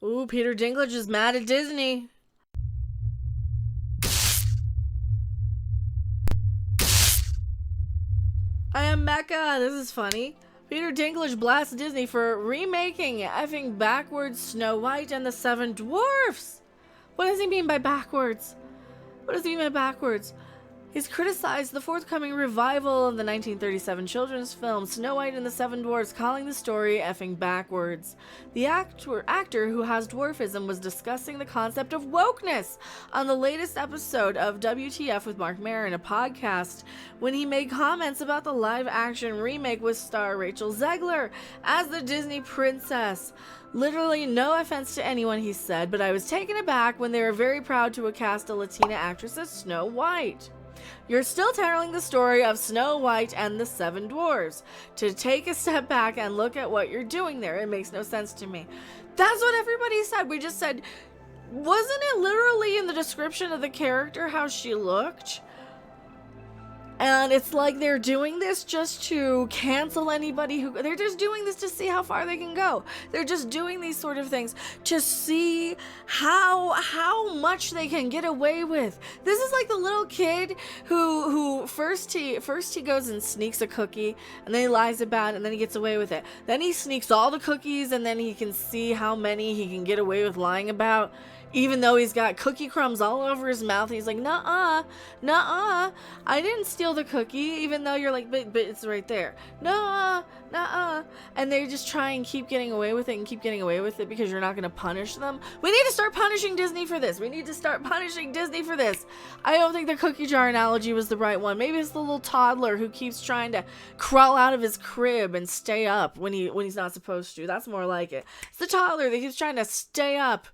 Ooh, Peter Dinklage is mad at Disney. I am Mecca. This is funny. Peter Dinklage blasts Disney for remaking effing backwards Snow White and the Seven Dwarfs. What does he mean by backwards? What does he mean by backwards? He's criticized the forthcoming revival of the 1937 children's film Snow White and the Seven Dwarfs, calling the story effing backwards. The actor who has dwarfism was discussing the concept of wokeness on the latest episode of WTF with Mark Maron, a podcast, when he made comments about the live-action remake with star Rachel Zegler as the Disney princess. Literally no offense to anyone, he said, but I was taken aback when they were very proud to cast a Latina actress as Snow White. You're still telling the story of Snow White and the Seven Dwarfs. To take a step back and look at what you're doing there, it makes no sense to me. That's what everybody said. We just said, wasn't it literally in the description of the character how she looked? And it's like they're doing this just to cancel anybody who... They're just doing this to see how far they can go. They're just doing these sort of things to see how much they can get away with. This is like the little kid who first he goes and sneaks a cookie, and then he lies about it, and then he gets away with it. Then he sneaks all the cookies, and then he can see how many he can get away with lying about. Even though he's got cookie crumbs all over his mouth, he's like, nuh-uh, I didn't steal the cookie, even though you're like, but it's right there. Nuh-uh. And they just try and keep getting away with it and keep getting away with it because you're not going to punish them. We need to start punishing Disney for this. I don't think the cookie jar analogy was the right one. Maybe it's the little toddler who keeps trying to crawl out of his crib and stay up when he's not supposed to. That's more like it. It's the toddler that keeps trying to stay up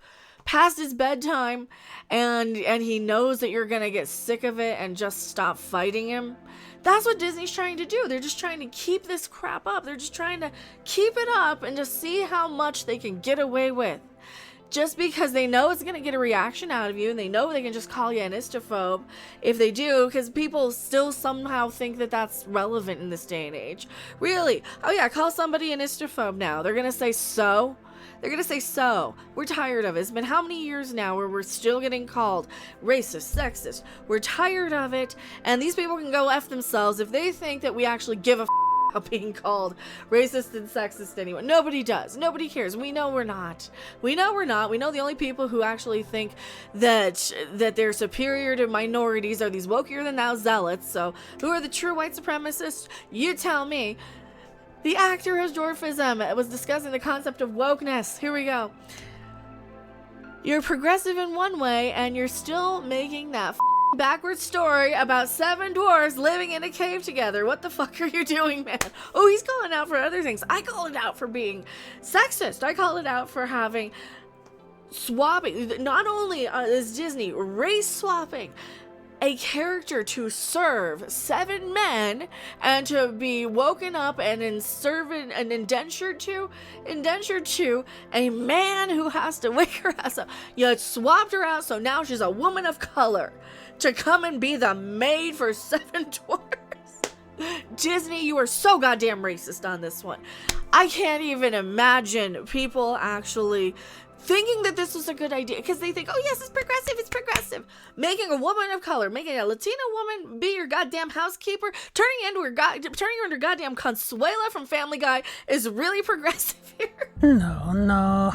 past his bedtime, and he knows that you're gonna get sick of it and just stop fighting him. That's what Disney's trying to do. They're just trying to keep this crap up. They're just trying to keep it up and just see how much they can get away with. Just because they know it's gonna get a reaction out of you, and they know they can just call you an istophobe if they do, because people still somehow think that that's relevant in this day and age. Really? Oh yeah, call somebody an istophobe now. They're gonna say so. They're going to say so. We're tired of it. It's been how many years now where we're still getting called racist, sexist. We're tired of it. And these people can go F themselves if they think that we actually give a about being called racist and sexist anyway. Nobody does. Nobody cares. We know we're not. We know the only people who actually think that they're superior to minorities are these wokier than thou zealots. So who are the true white supremacists? You tell me. The actor has dwarfism. It was discussing the concept of wokeness. Here we go. You're progressive in one way, and you're still making that backwards story about seven dwarves living in a cave together. What the fuck are you doing, man? Oh, he's calling out for other things. I call it out for being sexist. I call it out for having swapping. Not only is Disney race swapping a character to serve seven men and to be woken up and indentured to a man who has to wake her ass up. You swapped her out, so now she's a woman of color to come and be the maid for seven dwarfs. Disney, you are so goddamn racist on this one. I can't even imagine people actually thinking that this was a good idea, because they think, oh yes, it's progressive. Making a woman of color, making a Latina woman be your goddamn housekeeper, turning her into goddamn Consuela from Family Guy is really progressive here. No.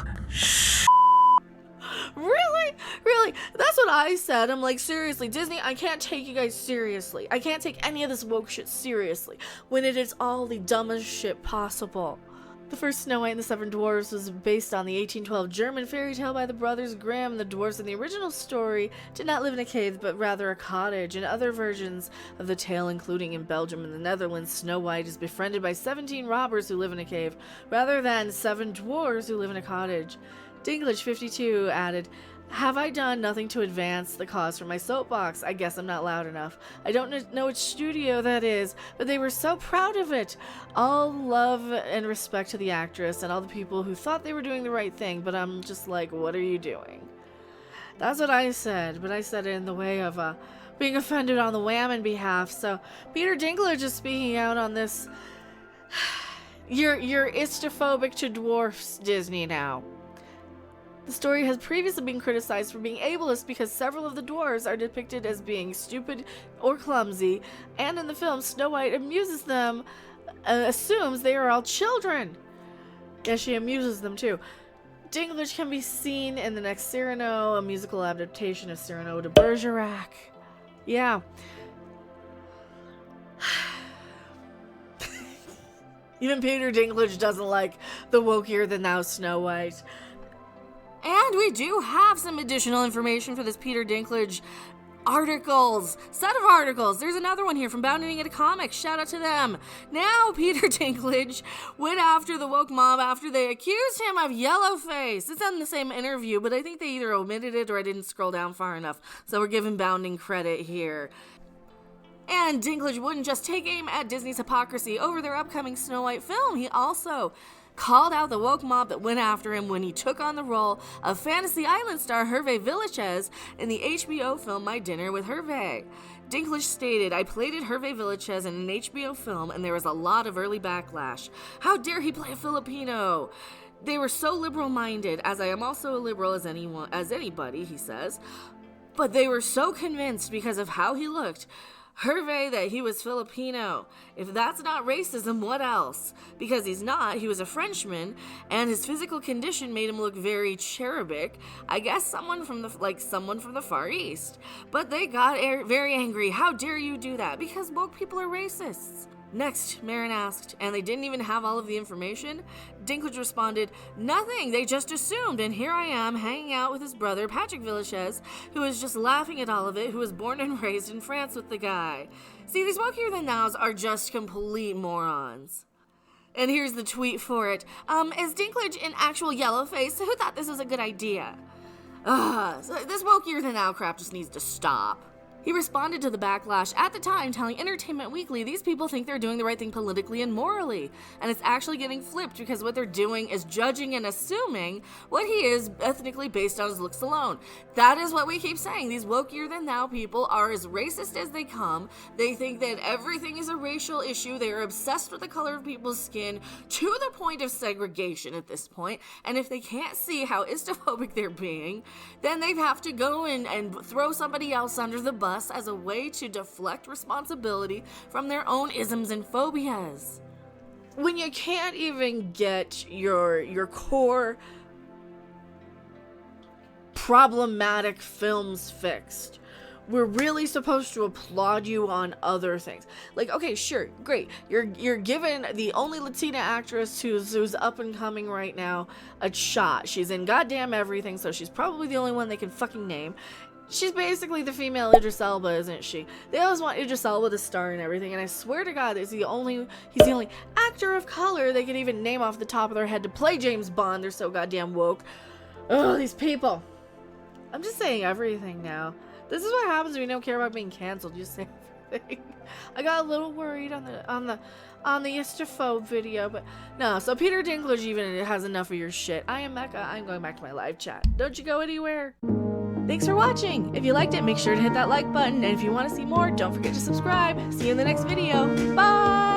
Really? That's what I said. I'm like, seriously, Disney, I can't take you guys seriously. I can't take any of this woke shit seriously when it is all the dumbest shit possible. The first Snow White and the Seven Dwarfs was based on the 1812 German fairy tale by the Brothers Grimm. The dwarfs in the original story did not live in a cave, but rather a cottage. In other versions of the tale, including in Belgium and the Netherlands, Snow White is befriended by 17 robbers who live in a cave, rather than 7 dwarves who live in a cottage. Dinklage 52 added, "Have I done nothing to advance the cause for my soapbox? I guess I'm not loud enough. I don't know which studio that is, but they were so proud of it. All love and respect to the actress and all the people who thought they were doing the right thing, but I'm just like, what are you doing?" That's what I said, but I said it in the way of being offended on the Whammon behalf. So Peter Dinklage is speaking out on this. You're istophobic to dwarfs, Disney, now. The story has previously been criticized for being ableist because several of the dwarves are depicted as being stupid or clumsy, and in the film, Snow White amuses them, assumes they are all children. Yeah, she amuses them too. Dinklage can be seen in the next Cyrano, a musical adaptation of Cyrano de Bergerac. Yeah. Even Peter Dinklage doesn't like the wokier than thou Snow White. And we do have some additional information for this Peter Dinklage set of articles. There's another one here from Bounding Into Comics. Shout out to them. Now, Peter Dinklage went after the woke mob after they accused him of yellowface. It's on the same interview, but I think they either omitted it or I didn't scroll down far enough. So we're giving Bounding credit here. And Dinklage wouldn't just take aim at Disney's hypocrisy over their upcoming Snow White film. He also called out the woke mob that went after him when he took on the role of Fantasy Island star Hervé Villechaize in the HBO film My Dinner with Hervé. Dinklage stated, "I plated Hervé Villechaize in an HBO film and there was a lot of early backlash. How dare he play a Filipino? They were so liberal-minded, as I am also a liberal as anybody," he says. "But they were so convinced because of how he looked, Hervé, that he was Filipino. If that's not racism, what else? Because he's not. He was a Frenchman, and his physical condition made him look very cherubic. I guess someone from the Far East. But they got very angry. How dare you do that? Because woke people are racists." Next, Marin asked, "And they didn't even have all of the information?" Dinklage responded, "Nothing, they just assumed, and here I am hanging out with his brother, Patrick Villechaize, who is just laughing at all of it, who was born and raised in France with the guy." See, these wokier than thous are just complete morons. And here's the tweet for it. Is Dinklage an actual yellowface? Who thought this was a good idea? So this wokier than thou crap just needs to stop. He responded to the backlash at the time, telling Entertainment Weekly these people think they're doing the right thing politically and morally, and it's actually getting flipped because what they're doing is judging and assuming what he is ethnically based on his looks alone. That is what we keep saying. These wokier than thou people are as racist as they come. They think that everything is a racial issue. They are obsessed with the color of people's skin to the point of segregation at this point, and if they can't see how Islamophobic they're being, then they have to go and throw somebody else under the bus as a way to deflect responsibility from their own isms and phobias. When you can't even get your core problematic films fixed, we're really supposed to applaud you on other things. Like, okay, sure, great. You're given the only Latina actress who's up and coming right now a shot. She's in goddamn everything, so she's probably the only one they can fucking name. She's basically the female Idris Elba, isn't she? They always want Idris Elba to star and everything, and I swear to God, he's the only actor of color they can even name off the top of their head to play James Bond. They're so goddamn woke. Ugh, these people. I'm just saying everything now. This is what happens when you don't care about being canceled. You just say everything. I got a little worried on the Istaphobe video, but no. So Peter Dinklage even has enough of your shit. I am Mecca. I'm going back to my live chat. Don't you go anywhere. Thanks for watching. If you liked it, make sure to hit that like button. And if you want to see more, don't forget to subscribe. See you in the next video. Bye!